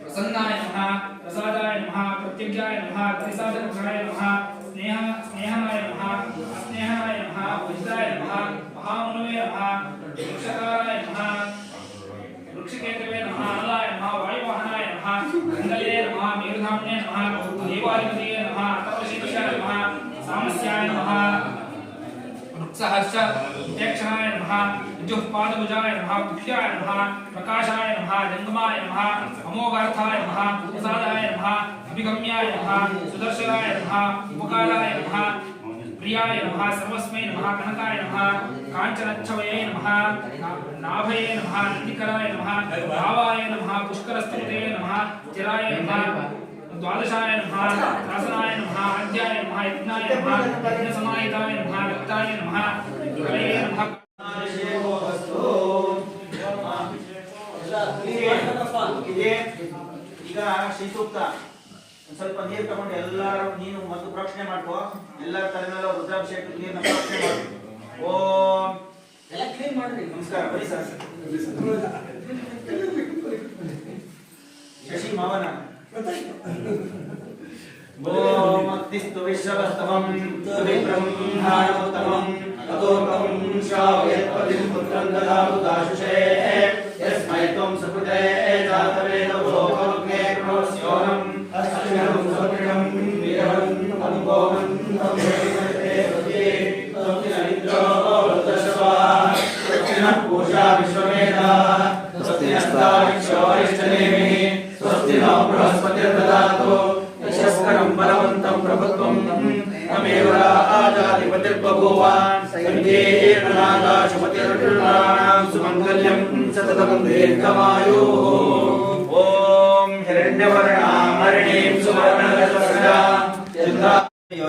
प्रसन्नाय नमः, प्रसादाय नमः, प्रत्यज्ञाय नमः, परिसाधनक्षणाय नमः, स्नेहाय नमः, अस्नेहाय नमः, वज्राय नमः, महामुनवे नमः, वृक्षकाराय नमः, वृक्षकेतवे नमः, अनलाय नमः, वायुवाहनाय नमः, मङ्गले नमः, मेरुधाम्ने नमः, देवाधिपतये नमः, तपशिक्षाय नमः, सामस्याय नमः, वृक्षहर्ष उपेक्षणाय नमः, विद्युत्पादभुजाय नमः, कुख्याय नमः, प्रकाशाय नमः, जङ्गमाय नमः, अमोघार्थाय नमः, प्रसादाय नमः, अभिगम्याय नमः, सुदर्शनाय नमः, उपकाराय नमः, प्रियाय नमः, सर्वस्मै नमः, कनकाय नमः, काञ्चनच्छवये नमः, नाभये नमः, नन्दिकराय नमः, भावाय नमः, पुष्करस्तुते नमः, चिराय नमः, द्वादशाय नमः, शासनाय नमः, आद्याय नमः, यज्ञाय नमः, यज्ञसमाहिताय नमः, रक्ताय नमः, कलये नमः। ಈಗ ಶ್ರೀ ಸೂಕ್ತ ಸ್ವಲ್ಪ ನೀರು ತಗೊಂಡು ಎಲ್ಲರೂ ನೀನು ಮತ್ತು ಪ್ರೋಕ್ಷಣೆ ಮಾಡ್ಕೋ. ಎಲ್ಲರ ತಲೆ ಮೇಲೆ ರುದ್ರಾಭಿಷೇಕ ನೀರನ್ನ ಪ್ರೋಕ್ಷಣೆ ಮಾಡು. ಓಂ ಎಲ್ಲ ಕ್ಲೀನ್ ಮಾಡ್ರಿ. ನಮಸ್ಕಾರ ಬರೀ ಸರ್. ಶಶಿ ಮಾವನ ಓಂ ಅತ್ತಿಸ್ತು ವಿಶ್ವಸ್ತಮಂ ತುವಿಕ್ರಂ ಭಾರತಮಂ ಅತೋಕಂ ಶ್ರಾವಯತ್ಪತಿಂ ಪುತ್ರಂ ದದಾತು ದಾಶುಷೇ ಯಸ್ಮೈ ತ್ವಂ ಸುಕೃತೆ ಜಾತವೇದ ಲೋಕಮಗ್ನೇ ಪ್ರೋಸ್ಯೋನಂ ಅಶ್ವಿನಂ ಸುಕೃತಂ ವೀರಂ ಅನುಭವಂ ತಮೇತೆ ಪ್ರತಿ ತೋಕಿನೈತ್ರೋ ವೃತಶವಾ ತೋಕಿನ ಪೂಜಾ ವಿಶ್ವಮೇಧ ಸ್ವಸ್ತಿನಸ್ತಾರಿಕ್ಷೋರಿಷ್ಟನೇಮಿ ಸ್ವಸ್ತಿ ನೋ ಬೃಹಸ್ಪತಿರ್ದದಾತು ಯಶಸ್ಕರಂ ಬಲವಂತಂ ಪ್ರಭುತ್ವಂ ತಮೇವ ರಾಜಾಧಿಪತಿರ್ಬಭೂವ ಸಂಕೀರ್ಣನಾಗಾಶಪತಿರ್ನಾಂ ಸುಮಂಗಲ್ಯಂ ಸತತಂ ದೀರ್ಘಮಾಯುಃ. ಓಂ ಹಿರಣ್ಯವರ್ಣಾಂ ಹರಿಣೀಂ ಸುವರ್ಣರಜಸ್ಸಾ ಚಂದ್ರಾ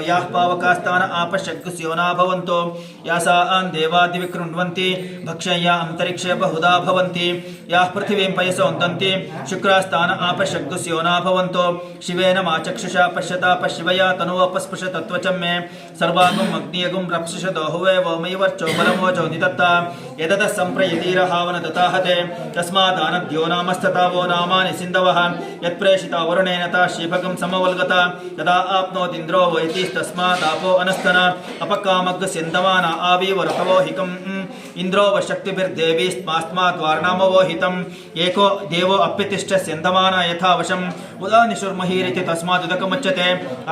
याः पावकास्तान आपशक्स्योना भवन्तो यासान् देवादिविकृण्वन्ति भक्षय्या अन्तरिक्षे बहुधा भवन्ति याः पृथिवीं पयसोन्तन्ति शुक्रास्तान आपशक्स्योना भवन्तो शिवेन माचक्षुषा पश्यता पशिवया तनुवपस्पृश तत्त्वचं मे सर्वागुं अग्नियगुं रप्सुषतो हुवे वोमैवर्चो बलमोजो निदत्ता यदतः सम्प्रयतीरहावन दताहते तस्मादानद्यो नामस्तथा वो नामानि सिन्धवः यत्प्रेषिता वरुणेन ता शीभगं समवल्गता यदा आप्नोतीन्द्रो वै तस्मादापो अनस्तन अपकामग् सिन्धमाना आवीवरतवोहिकम् इंद्रो वशक्तिभिर्देवीस्मास्माद्वार्णामवोहितम् एको देवो अप्यतिष्ठ सिन्धमाना यथावशम् उदानिशुर्महीरिति तस्मादुदकमुच्यते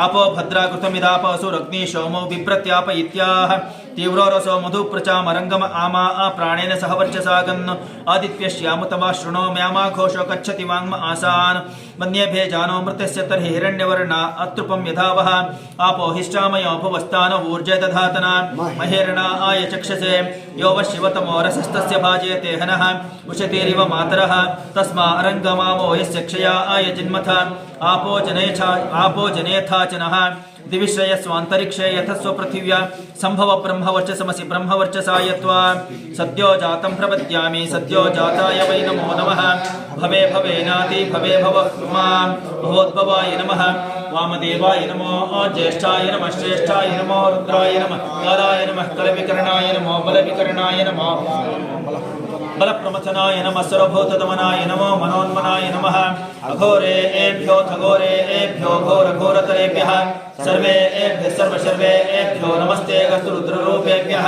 आपो भद्राकृतमिदापसुरग्नि सोमो बिभ्रत्याप इत्याह तीव्रो रसो मधुप्रचामरङ्गम आमा प्राणेन सह वर्चसागन् आदित्यश्यामुतमा शृणो म्यामा घोषो कच्छति वाङ्म आसान् मन्येभे जानो मृतस्य तर्हि हिरण्यवर्णा अतृपं यथावः आपो हिष्ठामयो भुवस्तान ऊर्जे दधातना महेरणा आय चक्षसे यो वः शिवतमो रसस्तस्य भाजयते हनः उशतीरिव मातरः तस्मा अरङ्गमामो यस्य क्षया आय जिन्मथ आपो जनेथा च नः दिविश्रय स्वान्तरिक्षे यथस्व पृथिव्या संभव ब्रह्मवर्चसमसि ब्रह्मवर्चसायत्वा सद्यो जातं प्रपद्यामि सद्यो जाताय वै नमो नमः भवे भवेनाति भवे भव भवोद्भवाय नमः वामदेवाय नमो ज्येष्ठाय नमः श्रेष्ठाय नमो रुद्राय नमः कालाय नमः कलविकरणाय नमो बलविकरणाय नमो बलप्रमथनाय नमः सर्वभूतदमनाय नमो मनोन्मनाय नमः अघोरेभ्यो थघोरेभ्यो घोरघोरतरेभ्यः सर्वेभ्यो नमस्ते रुद्ररूपेभ्यः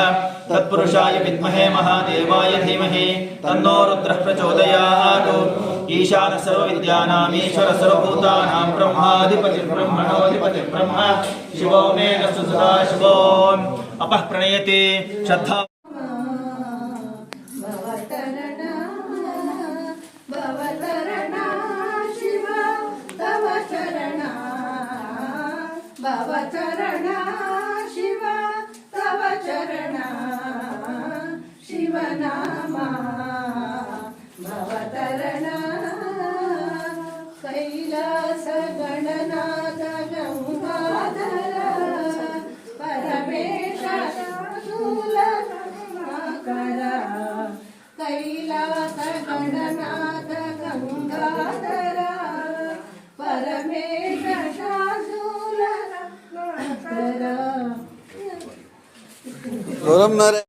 तत्पुरुषाय विद्महे महादेवाय धीमहि तन्नो रुद्रः प्रचोदयात् ईशान सर्वविद्यानाम् ईश्वर सर्वभूतानां ब्रह्माधिपतिर्ब्रह्मणोऽधिपतिर्ब्रह्म शिवो मे सदा शिवो अपः प्रणयति श्रद्धा भवतरणा शिव तव चरणा भवतरणा शिव तव चरणा शिवनामा भवतरणा कैलास गणनाथ गंगाधर परमेश शूलकर कैलास गणनाथ गंगाधर परमेश शूलकर